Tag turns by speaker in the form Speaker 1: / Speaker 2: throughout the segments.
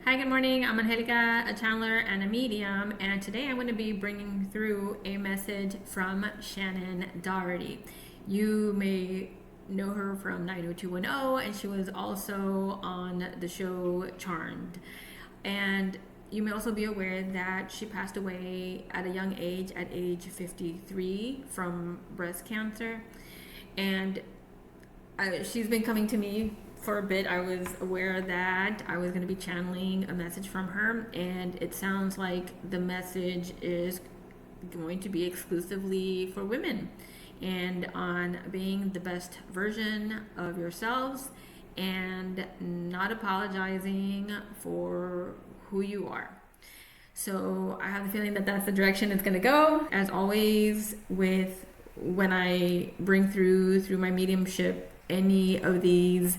Speaker 1: Hi, good morning. I'm Angelica, a channeler and a medium, and today I'm going to be bringing through a message from Shannen Doherty. You may know her from 90210, and she was also on the show Charmed. And you may also be aware that she passed away at a young age, at age 53, from breast cancer. And she's been coming to me for a bit. I was aware that I was going to be channeling a message from her, and it sounds like the message is going to be exclusively for women and on being the best version of yourselves and not apologizing for who you are. So I have the feeling that that's the direction it's going to go. As always, with when I bring through my mediumship any of these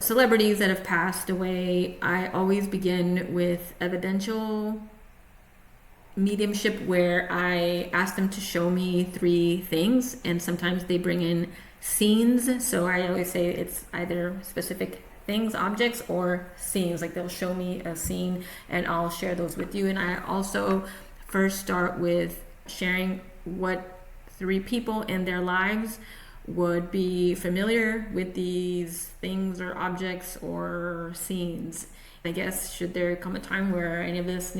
Speaker 1: celebrities that have passed away, I always begin with evidential mediumship, where I ask them to show me three things, and sometimes they bring in scenes. So I always say it's either specific things, objects, or scenes. Like they'll show me a scene and I'll share those with you. And I also first start with sharing what three people in their lives would be familiar with these things or objects or scenes. I guess should there come a time where any of this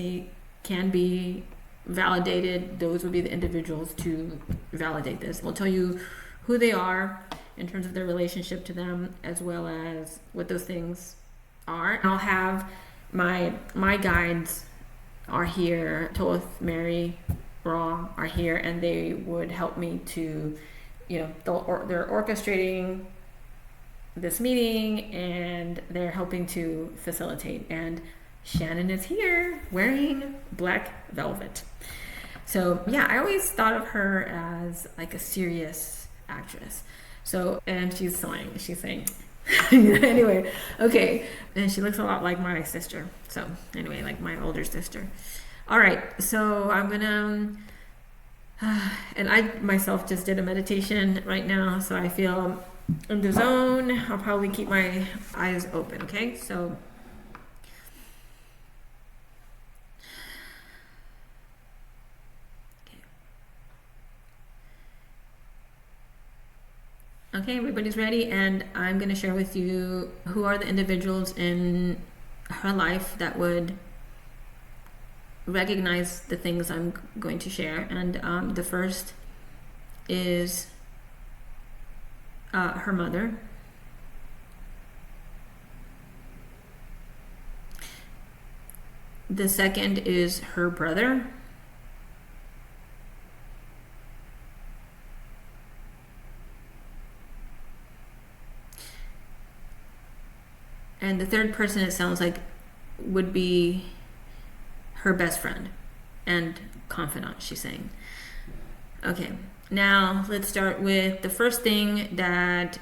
Speaker 1: can be validated, those would be the individuals to validate this. We'll tell you who they are in terms of their relationship to them, as well as what those things are. I'll have my guides are here. Toth, Mary, Raw are here, and they would help me to, they're orchestrating this meeting and they're helping to facilitate. And Shannon is here wearing black velvet. So yeah, I always thought of her as like a serious actress. So, and she's saying, anyway, okay. And she looks a lot like my sister. So anyway, like my older sister. All right, so I'm gonna, and I myself just did a meditation right now, so I feel in the zone. I'll probably keep my eyes open, okay? So, okay, everybody's ready, and I'm gonna share with you who are the individuals in her life that would recognize the things I'm going to share. And the first is her mother. The second is her brother. And the third person, it sounds like, would be her best friend and confidant, she's saying. Okay, now let's start with the first thing that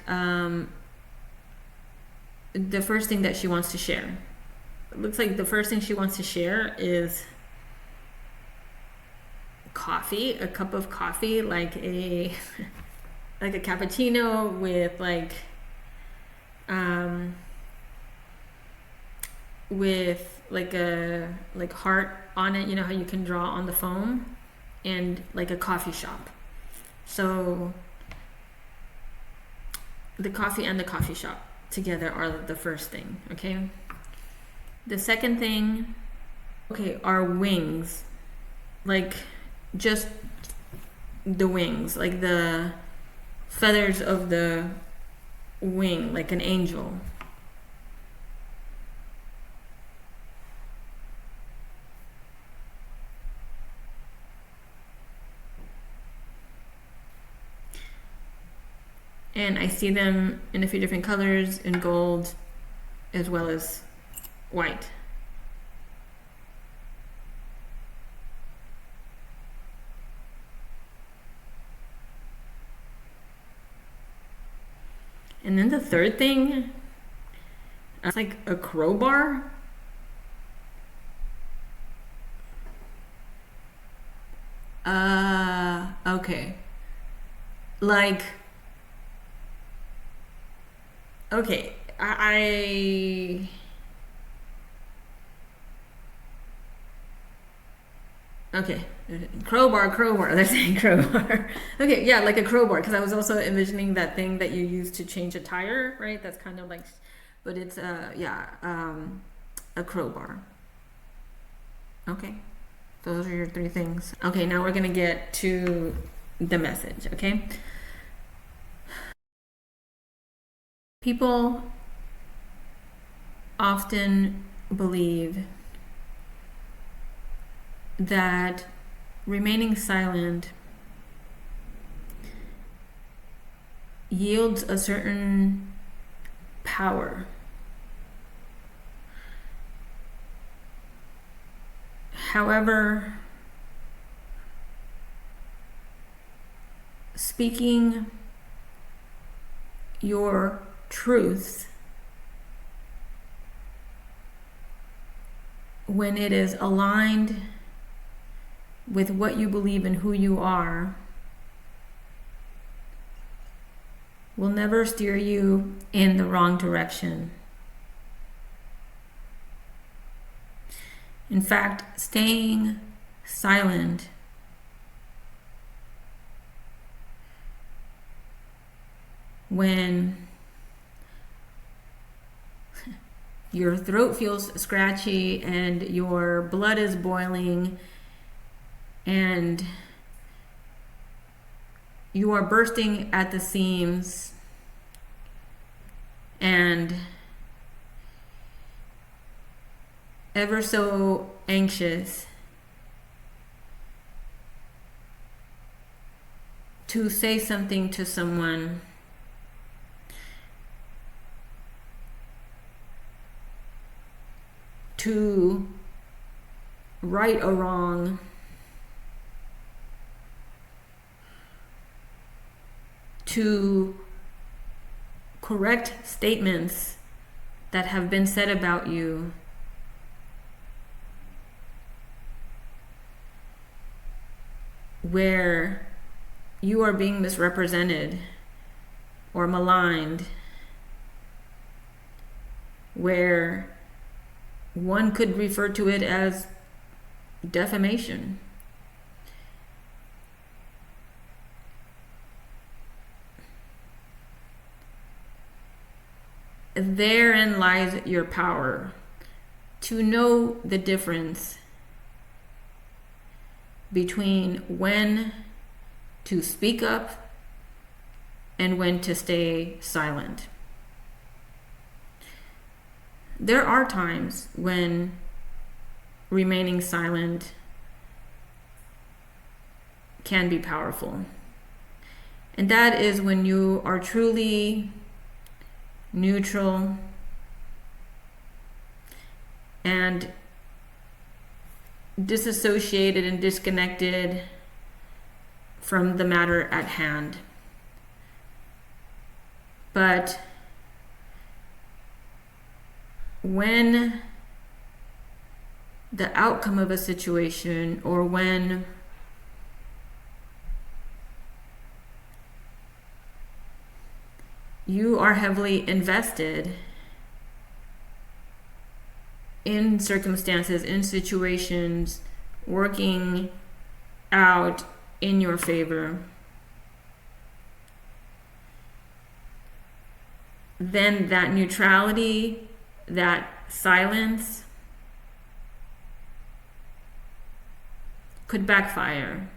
Speaker 1: she wants to share. It looks like the first thing she wants to share is coffee, a cup of coffee, like a like a cappuccino with with a heart on it, you know how you can draw on the foam, and like a coffee shop. So the coffee and the coffee shop together are the first thing, okay? The second thing, okay, are wings. Like just the wings, like the feathers of the wing, like an angel. And I see them in a few different colors, in gold as well as white. And then the third thing, it's like a crowbar. Okay. Like, okay, I Okay, crowbar. They're saying crowbar. Okay, yeah, like a crowbar, because I was also envisioning that thing that you use to change a tire, right? That's kind of like, but it's a crowbar. Okay, those are your three things. Okay, now we're gonna get to the message. Okay, people often believe that remaining silent yields a certain power. However, speaking your truth when it is aligned with what you believe and who you are will never steer you in the wrong direction. In fact, staying silent when your throat feels scratchy and your blood is boiling and you are bursting at the seams and ever so anxious to say something to someone, to right a wrong, to correct statements that have been said about you, where you are being misrepresented or maligned, where one could refer to it as defamation. Therein lies your power, to know the difference between when to speak up and when to stay silent. There are times when remaining silent can be powerful. And that is when you are truly neutral and disassociated and disconnected from the matter at hand. But when the outcome of a situation, or when you are heavily invested in circumstances, in situations, working out in your favor, then that neutrality, that silence could backfire.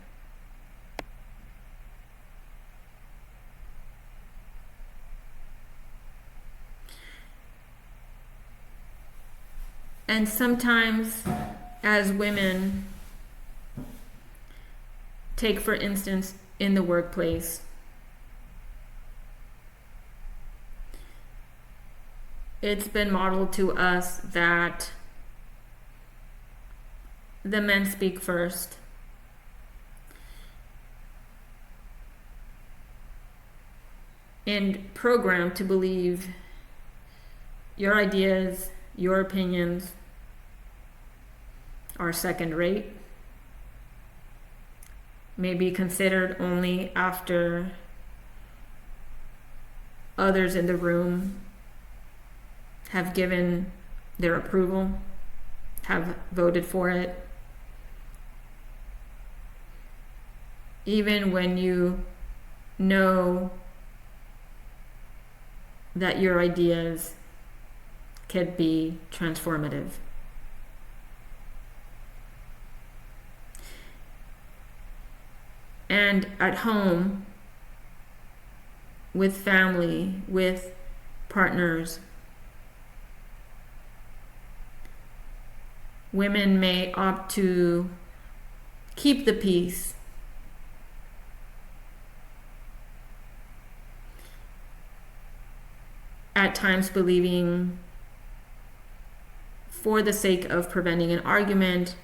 Speaker 1: And sometimes, as women, take for instance in the workplace, it's been modeled to us that the men speak first. And programmed to believe your ideas, your opinions are second rate, may be considered only after others in the room have given their approval, have voted for it. even when you know that your ideas could be transformative. And at home, with family, with partners, women may opt to keep the peace, at times believing, for the sake of preventing an argument,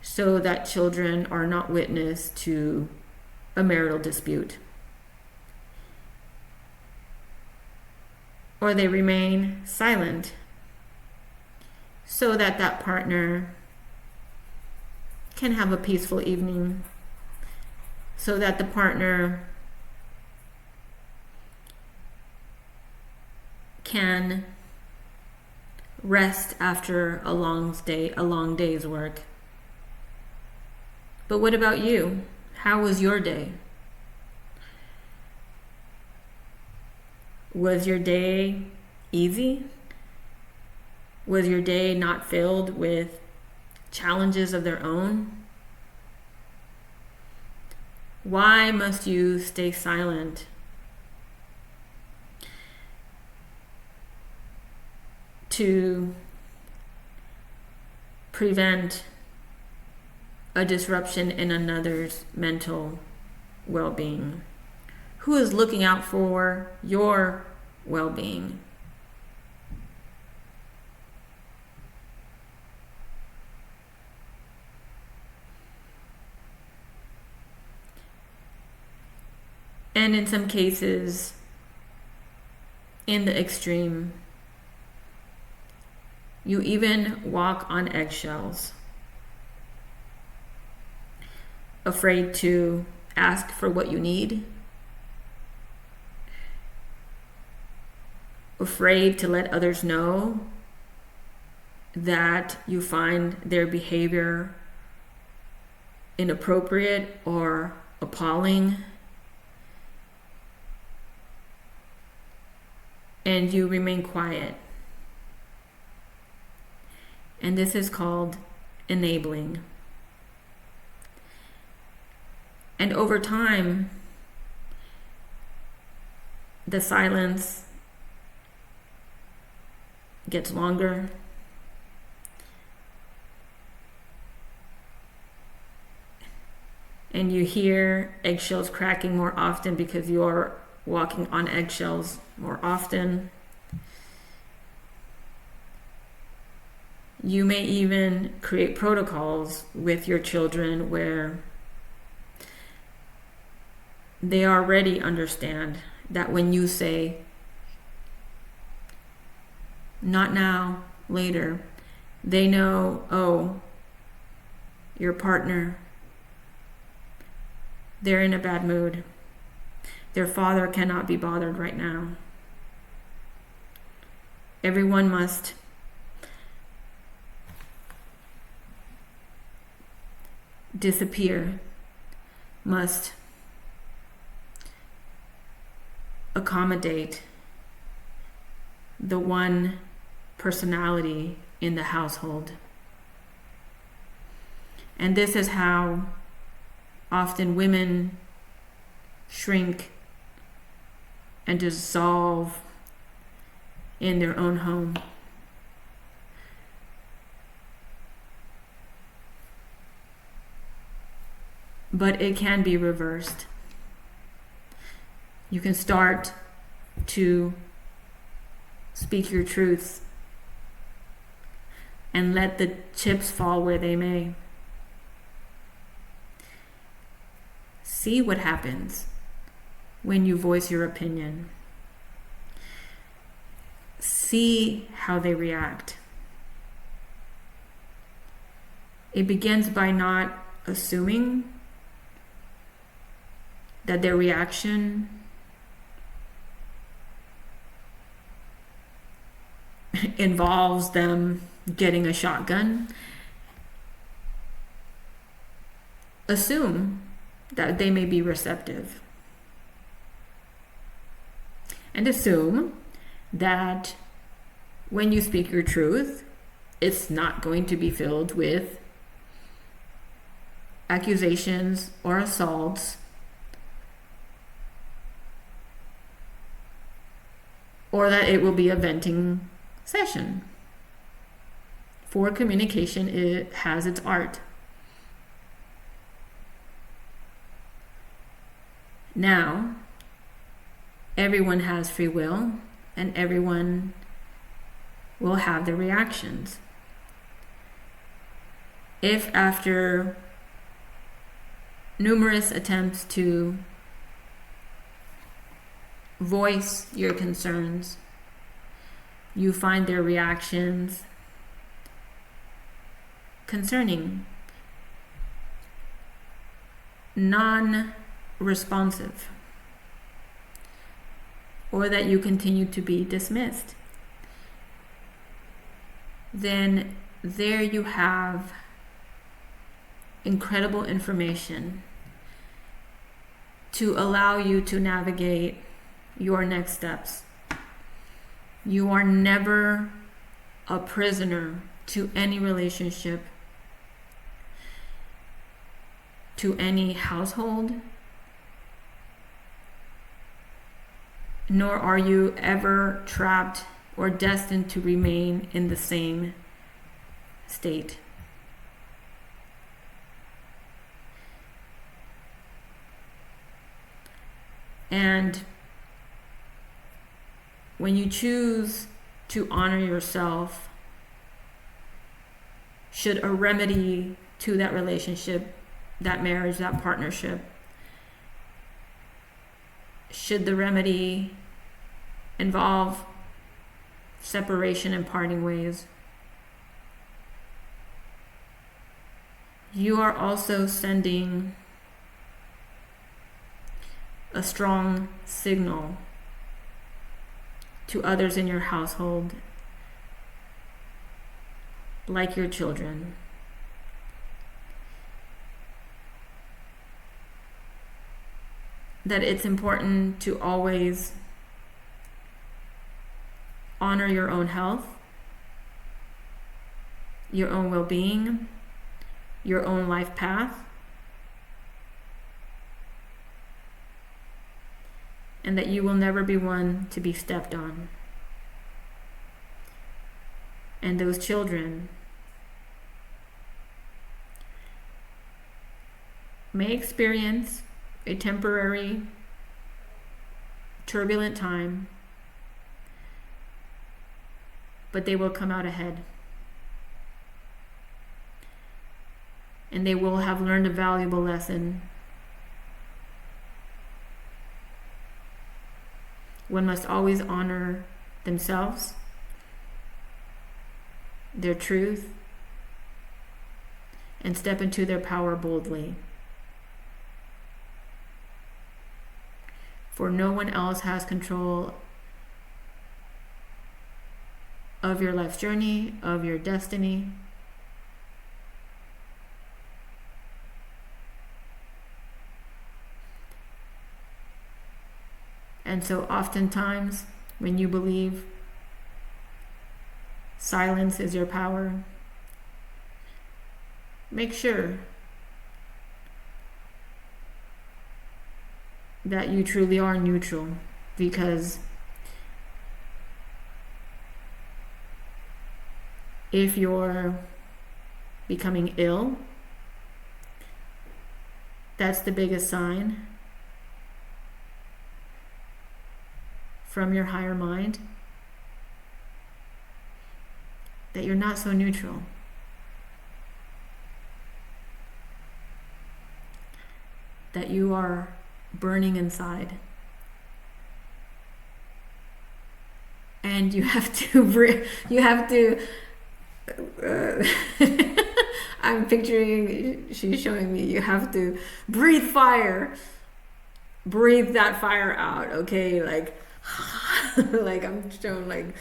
Speaker 1: so that children are not witness to a marital dispute. Or they remain silent so that that partner can have a peaceful evening, so that the partner can rest after a long day's work. But what about you? How was your day? Was your day easy? Was your day not filled with challenges of their own? Why must you stay silent? To prevent a disruption in another's mental well-being? Who is looking out for your well-being? And in some cases, in the extreme, you even walk on eggshells, afraid to ask for what you need, afraid to let others know that you find their behavior inappropriate or appalling, and you remain quiet. And this is called enabling. And over time, the silence gets longer. And you hear eggshells cracking more often because you're walking on eggshells more often. You may even create protocols with your children where they already understand that when you say, not now, later, they know, oh, your partner, they're in a bad mood. Their father cannot be bothered right now. Everyone must disappear, must accommodate the one personality in the household. And this is how often women shrink and dissolve in their own home. But it can be reversed. You can start to speak your truth and let the chips fall where they may. See what happens when you voice your opinion. See how they react. It begins by not assuming that their reaction involves them getting a shotgun. Assume that they may be receptive. And assume that when you speak your truth, it's not going to be filled with accusations or assaults, or that it will be a venting session. For communication, it has its art. Now, everyone has free will, and everyone will have their reactions. If after numerous attempts to voice your concerns, you find their reactions concerning, non-responsive, or that you continue to be dismissed, then there you have incredible information to allow you to navigate your next steps. You are never a prisoner to any relationship, to any household, nor are you ever trapped or destined to remain in the same state. And when you choose to honor yourself, should a remedy to that relationship, that marriage, that partnership, should the remedy involve separation and parting ways, you are also sending a strong signal to others in your household, like your children, that it's important to always honor your own health, your own well-being, your own life path, and that you will never be one to be stepped on. And those children may experience a temporary, turbulent time, but they will come out ahead. And they will have learned a valuable lesson. One must always honor themselves, their truth, and step into their power boldly. For no one else has control of your life's journey, of your destiny. And so oftentimes, when you believe silence is your power, make sure that you truly are neutral, because if you're becoming ill, that's the biggest sign from your higher mind that you're not so neutral. That you are burning inside. And you have to I'm picturing, she's showing me, you have to breathe fire. Breathe that fire out, okay? Like I'm showing, like,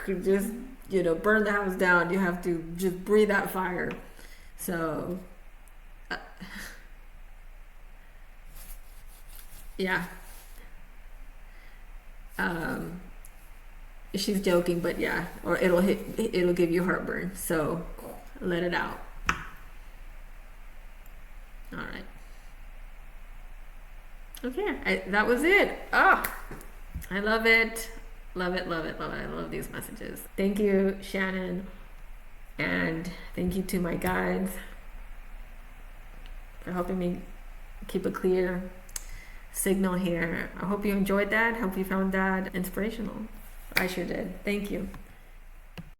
Speaker 1: just, burn the house down. You have to just breathe that fire. So yeah. She's joking, but yeah, or it'll give you heartburn. So let it out. All right. Okay, that was it. Oh, I love it. Love it, love it, love it. I love these messages. Thank you, Shannon. And thank you to my guides for helping me keep a clear signal here. I hope you enjoyed that. Hope you found that inspirational. I sure did. Thank you.